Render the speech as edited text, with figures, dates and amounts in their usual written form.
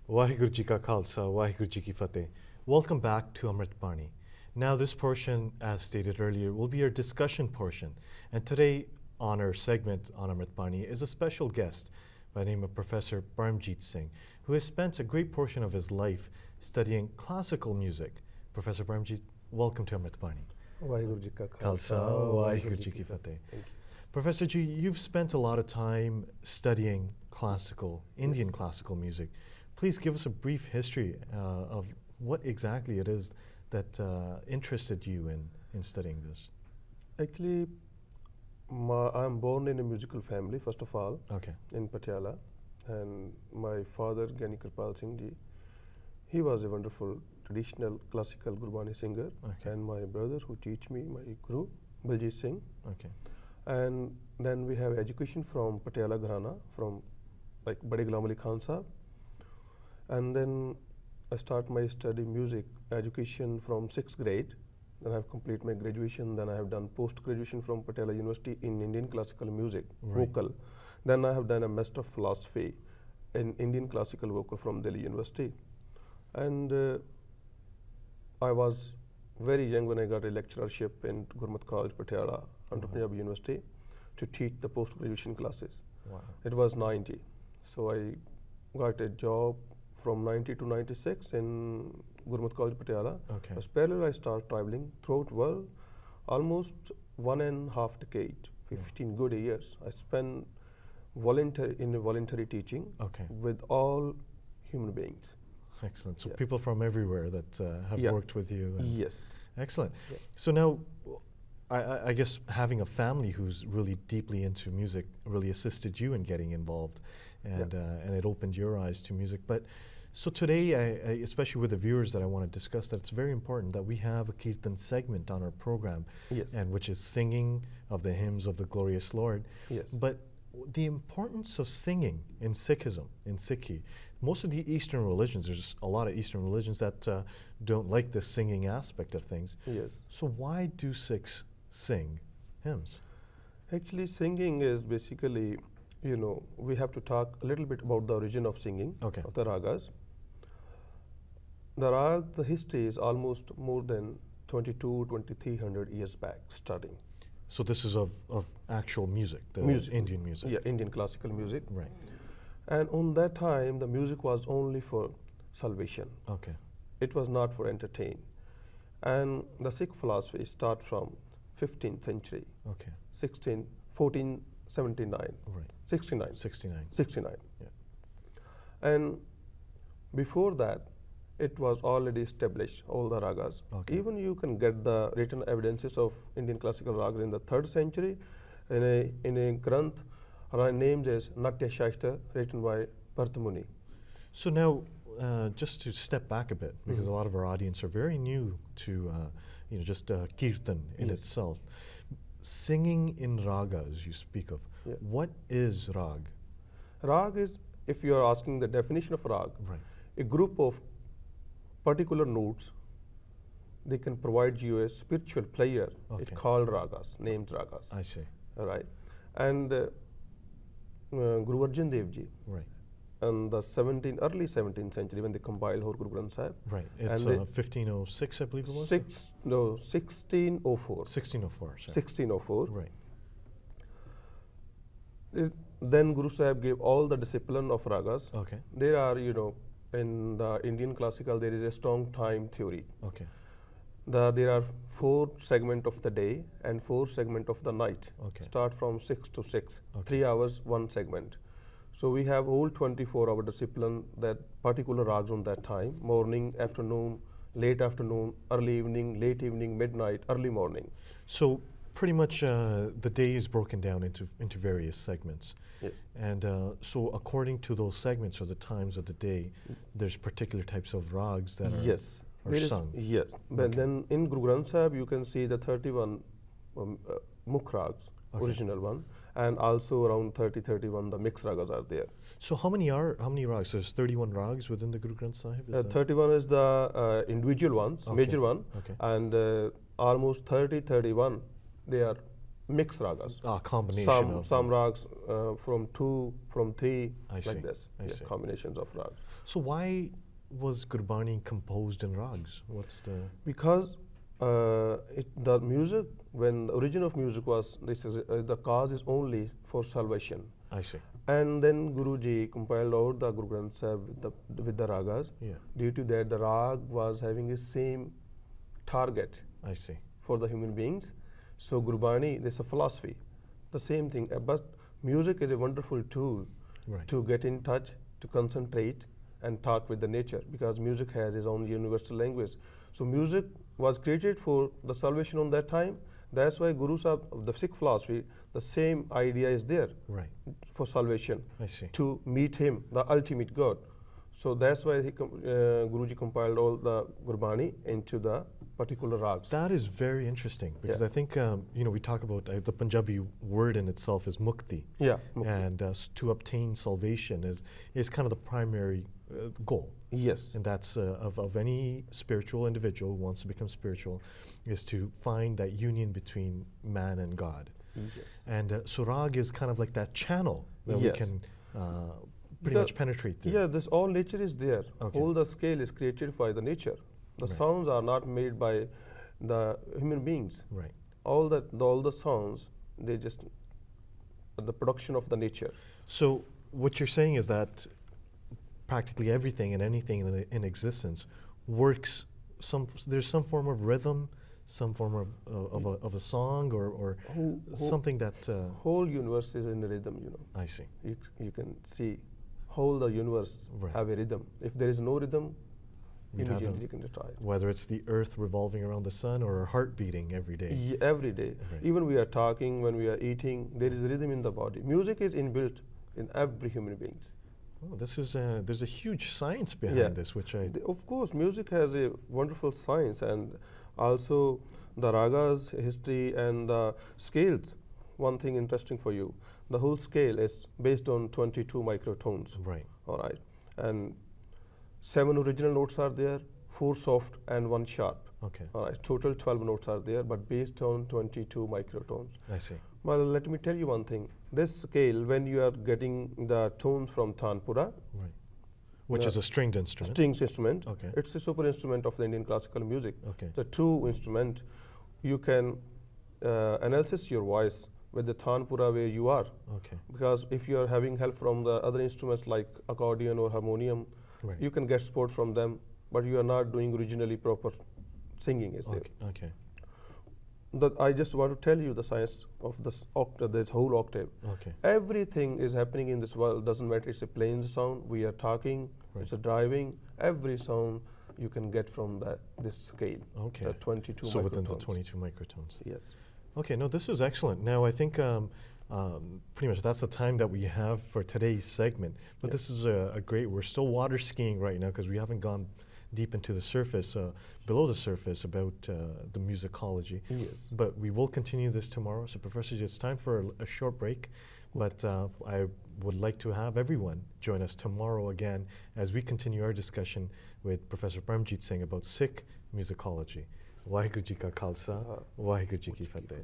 Waheguru Ji Ka Khalsa, Waheguru Ji Ki Fateh. Welcome back to Amrit Bani. Now this portion, as stated earlier, will be our discussion portion. And today on our segment on Amrit Bani is a special guest by the name of Professor Paramjeet Singh, who has spent a great portion of his life studying classical music. Professor Paramjeet, welcome to Amrit Bani. Waheguru Ji Ka Khalsa, Waheguru Ji Ki Fateh. Thank you. Professor Ji, you've spent a lot of time studying classical, Indian classical music. Please give us a brief history of what exactly it is that interested you in studying this. Actually, I'm born in a musical family, first of all, in Patiala. And my father, Gyani Kripal Singh Ji, he was a wonderful traditional classical Gurbani singer. And my brother who teach me, my guru, Baljit Singh. And then we have education from Patiala Gharana, from like Bade Ghulam Ali Khan Sahab. And then I start my study music education from 6th grade. Then I have completed my graduation. Then I have done post-graduation from Patiala University in Indian classical music, vocal. Then I have done a Master of Philosophy in Indian classical vocal from Delhi University. And I was very young when I got a lecturership in Gurmat College, Patiala, under Punjab University, to teach the post-graduation classes. It was 90. So I got a job from 90 to 96 in Gurmat College, Patiala. As parallel, I started traveling throughout the world, almost 1.5 decades, 15 good years. I spent in voluntary teaching with all human beings. Excellent. So people from everywhere that have worked with you. Yes. Excellent. So now, I guess having a family who's really deeply into music really assisted you in getting involved, and it opened your eyes to music. But so today, especially with the viewers that I want to discuss, that it's very important that we have a Kirtan segment on our program, and which is singing of the hymns of the glorious Lord. But the importance of singing in Sikhism, in Sikhi, most of the Eastern religions, there's a lot of Eastern religions that don't like the singing aspect of things. So why do Sikhs sing hymns? Actually, singing is basically, we have to talk a little bit about the origin of singing, of the ragas. The history is almost more than 2,300 years back starting. So this is of actual music, Indian music. Yeah, Indian classical music. Right. And on that time, the music was only for salvation. It was not for entertain. And the Sikh philosophy starts from 15th century. 1479. 69. And before that, it was already established, all the ragas. Even you can get the written evidences of Indian classical ragas in the 3rd century in a granth named as Natya Shastra, written by Bhartamuni. So now, just to step back a bit, because a lot of our audience are very new to just Kirtan in itself. Singing in ragas you speak of. What is rag? Rag is, if you are asking the definition of rag, a group of particular notes. They can provide you a spiritual player. It's called ragas, named ragas. I see. All right. And Guru Arjan Dev Ji, in the early 17th century, when they compiled whole Guru Granth Sahib. It's 1506, I believe it was? 1604. 1604. Then Guru Sahib gave all the discipline of ragas. There are, in the Indian classical, there is a strong time theory. There are 4 segments of the day and 4 segments of the night. Start from 6 to 6, 3 hours, 1 segment. So we have whole 24-hour discipline, that particular rags on that time: morning, afternoon, late afternoon, early evening, late evening, midnight, early morning. So pretty much the day is broken down into various segments. And so according to those segments or the times of the day, there's particular types of rags that are sung. But then in Guru Granth Sahib, you can see the 31 mukh rags, original one, and also around 31 the mixed ragas are there. So how many rags? There's 31 rags within the Guru Granth Sahib? 31 is the individual ones, major one, and almost 31 they are mixed ragas. Combination some rags from 2, from 3, like this. I see. Combinations of rags. So why was Gurbani composed in rags? What's the? Because the music, when the origin of music was, this is the cause is only for salvation. I see. And then Guruji compiled out the Guru Granth Sahib with the ragas. Yeah. Due to that, the rag was having the same target. I see. For the human beings. So Gurbani, this is a philosophy. The same thing. But music is a wonderful tool to get in touch, to concentrate, and talk with the nature, because music has its own universal language. So music was created for the salvation on that time. That's why Guru Sahib, the Sikh philosophy, the same idea is there for salvation, to meet him, the ultimate God. So that's why Guruji compiled all the Gurbani into the particular rags. That is very interesting, because I think we talk about the Punjabi word in itself is mukti. Yeah, mukti. And to obtain salvation is kind of the primary goal. Yes. And that's of any spiritual individual who wants to become spiritual, is to find that union between man and God. Yes. And so rag is kind of like that channel that we can pretty much penetrate through. Yeah, this all nature is there. All the scale is created by the nature. The sounds are not made by the human beings. Right. All the sounds, they just the production of the nature. So what you're saying is that practically everything and anything in existence works. There's some form of rhythm, some form of a song, or something that whole universe is in rhythm. I see. You can see whole the universe have a rhythm. If there is no rhythm, immediately you can destroy it. Whether it's the earth revolving around the sun or our heart beating every day. Every day. Even we are talking, when we are eating, there is rhythm in the body. Music is inbuilt in every human being. Oh, there's a huge science behind this, which of course, music has a wonderful science, and also the ragas history and the scales. One thing interesting for you, the whole scale is based on 22 microtones. Right. All right. And 7 original notes are there, 4 soft and 1 sharp. Okay. All right. Total 12 notes are there, but based on 22 microtones. I see. Well, let me tell you one thing. This scale, when you are getting the tones from Tanpura, which is a stringed instrument. Strings instrument. Okay. It's a super instrument of the Indian classical music. Okay. The true instrument, you can analyze your voice with the Tanpura where you are. Okay. Because if you are having help from the other instruments like accordion or harmonium, you can get support from them, but you are not doing originally proper singing is there. Okay. I just want to tell you the science of this octave, this whole octave. Okay. Everything is happening in this world. Doesn't matter. It's a plain sound. We are talking. It's a driving. Every sound you can get from this scale. Okay. The 22 so microtones. Within the 22 microtones. Yes. Okay. No, this is excellent. Now I think pretty much that's the time that we have for today's segment. But this is a great. We're still water skiing right now because we haven't gone deep into the surface, below the surface about the musicology. Yes. But we will continue this tomorrow. So Professor, it's time for a short break. But I would like to have everyone join us tomorrow again as we continue our discussion with Professor Paramjeet Singh about Sikh musicology. Waheguru Ji Ka Khalsa, Waheguru Ji Ki Fateh.